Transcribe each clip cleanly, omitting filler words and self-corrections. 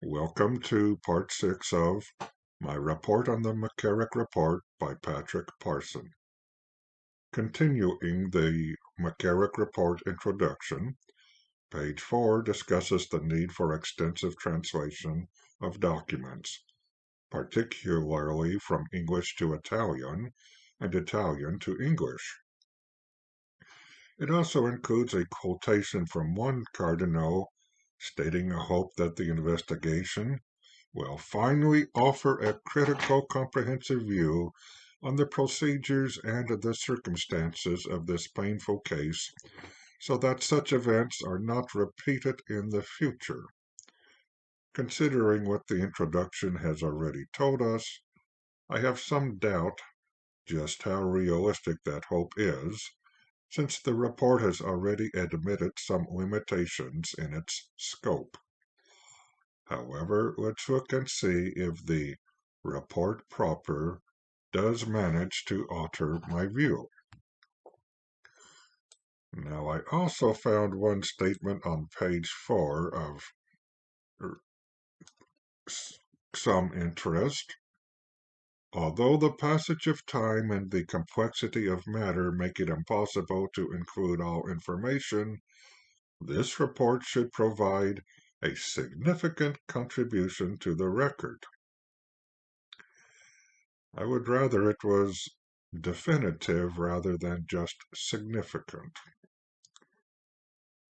Welcome to Part 6 of my report on the McCarrick Report by Patrick Parson. Continuing the McCarrick Report Introduction, page 4 discusses the need for extensive translation of documents, particularly from English to Italian and Italian to English. It also includes a quotation from one Cardinal stating a hope that the investigation will finally offer a critical, comprehensive view on the procedures and the circumstances of this painful case, so that such events are not repeated in the future. Considering what the introduction has already told us, I have some doubt just how realistic that hope is, since the report has already admitted some limitations in its scope. However, let's look and see if the report proper does manage to alter my view. Now, I also found one statement on page 4 of some interest. Although the passage of time and the complexity of matter make it impossible to include all information, this report should provide a significant contribution to the record. I would rather it was definitive rather than just significant.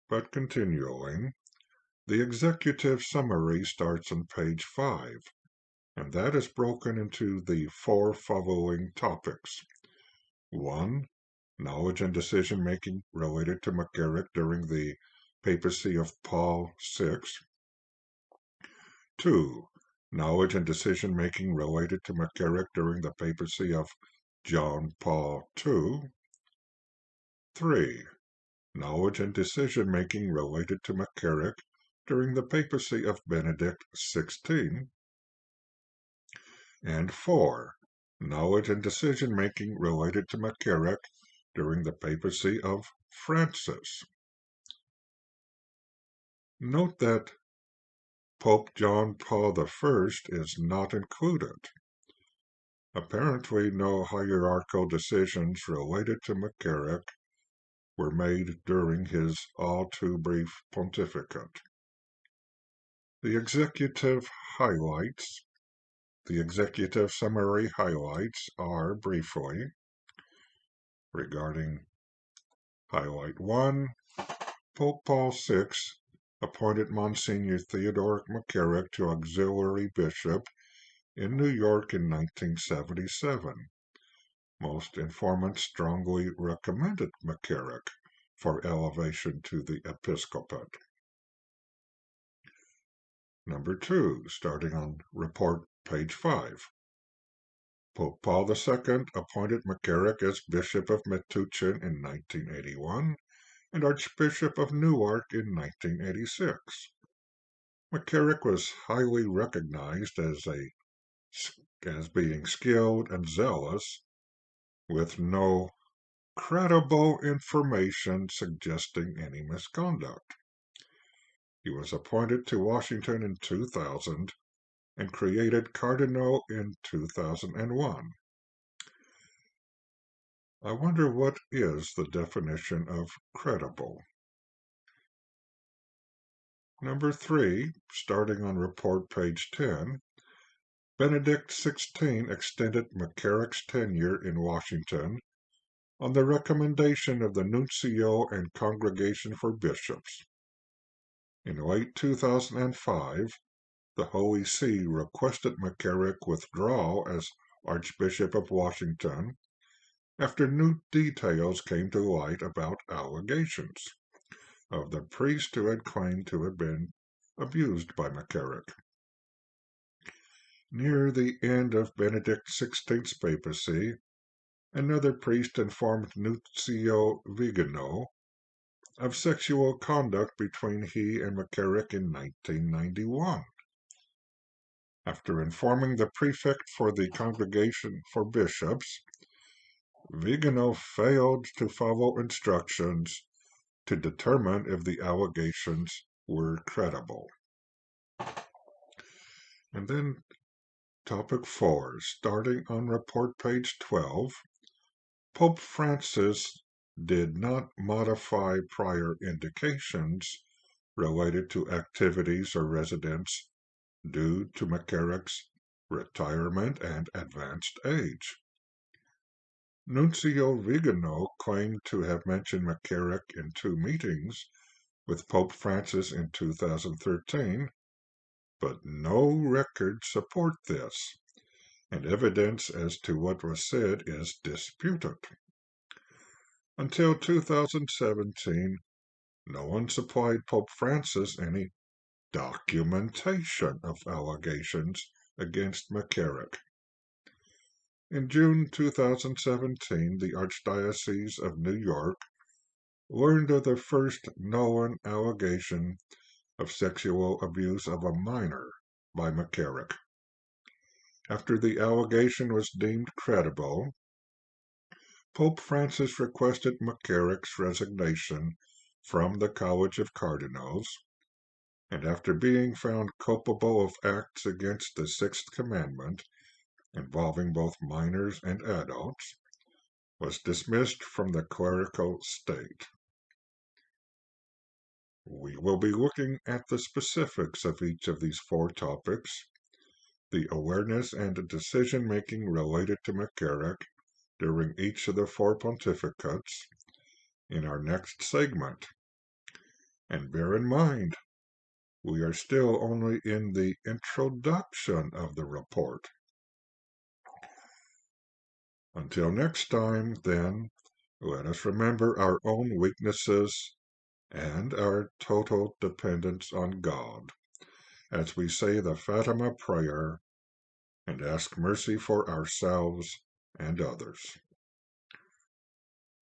But continuing, the executive summary starts on page 5, and that is broken into the 4 following topics. 1. Knowledge and decision-making related to McCarrick during the papacy of Paul VI. 2. Knowledge and decision-making related to McCarrick during the papacy of John Paul II. 3. Knowledge and decision-making related to McCarrick during the papacy of Benedict XVI. And 4. Knowledge and decision-making related to McCarrick during the papacy of Francis. Note that Pope John Paul I is not included. Apparently, no hierarchical decisions related to McCarrick were made during his all-too-brief pontificate. The executive summary highlights are briefly regarding highlight 1, Pope Paul VI appointed Monsignor Theodoric McCarrick to auxiliary bishop in New York in 1977. Most informants strongly recommended McCarrick for elevation to the episcopate. Number 2, starting on report page 5. Pope Paul II appointed McCarrick as Bishop of Metuchen in 1981 and Archbishop of Newark in 1986. McCarrick was highly recognized as being skilled and zealous, with no credible information suggesting any misconduct. He was appointed to Washington in 2000 and created Cardinal in 2001. I wonder what is the definition of credible. Number 3, starting on report page 10, Benedict XVI extended McCarrick's tenure in Washington on the recommendation of the Nuncio and Congregation for Bishops. In late 2005, the Holy See requested McCarrick withdraw as Archbishop of Washington after new details came to light about allegations of the priest who had claimed to have been abused by McCarrick. Near the end of Benedict XVI's papacy, another priest informed Nuncio Vigano of sexual conduct between he and McCarrick in 1991. After informing the prefect for the Congregation for Bishops, Vigano failed to follow instructions to determine if the allegations were credible. And then topic 4, starting on report page 12, Pope Francis did not modify prior indications related to activities or residence due to McCarrick's retirement and advanced age. Nuncio Vigano claimed to have mentioned McCarrick in 2 meetings with Pope Francis in 2013, but no records support this, and evidence as to what was said is disputed. Until 2017, no one supplied Pope Francis any documentation of allegations against McCarrick. In June 2017, the Archdiocese of New York learned of the first known allegation of sexual abuse of a minor by McCarrick. After the allegation was deemed credible, Pope Francis requested McCarrick's resignation from the College of Cardinals, and after being found culpable of acts against the Sixth Commandment, involving both minors and adults, was dismissed from the clerical state. We will be looking at the specifics of each of these 4 topics, the awareness and decision-making related to McCarrick during each of the 4 pontificates, in our next segment. And bear in mind, we are still only in the introduction of the report. Until next time, then, let us remember our own weaknesses and our total dependence on God as we say the Fatima prayer and ask mercy for ourselves and others.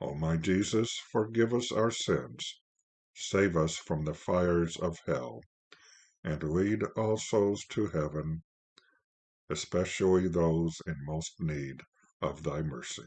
O my Jesus, forgive us our sins, save us from the fires of hell, and lead all souls to heaven, especially those in most need of thy mercy.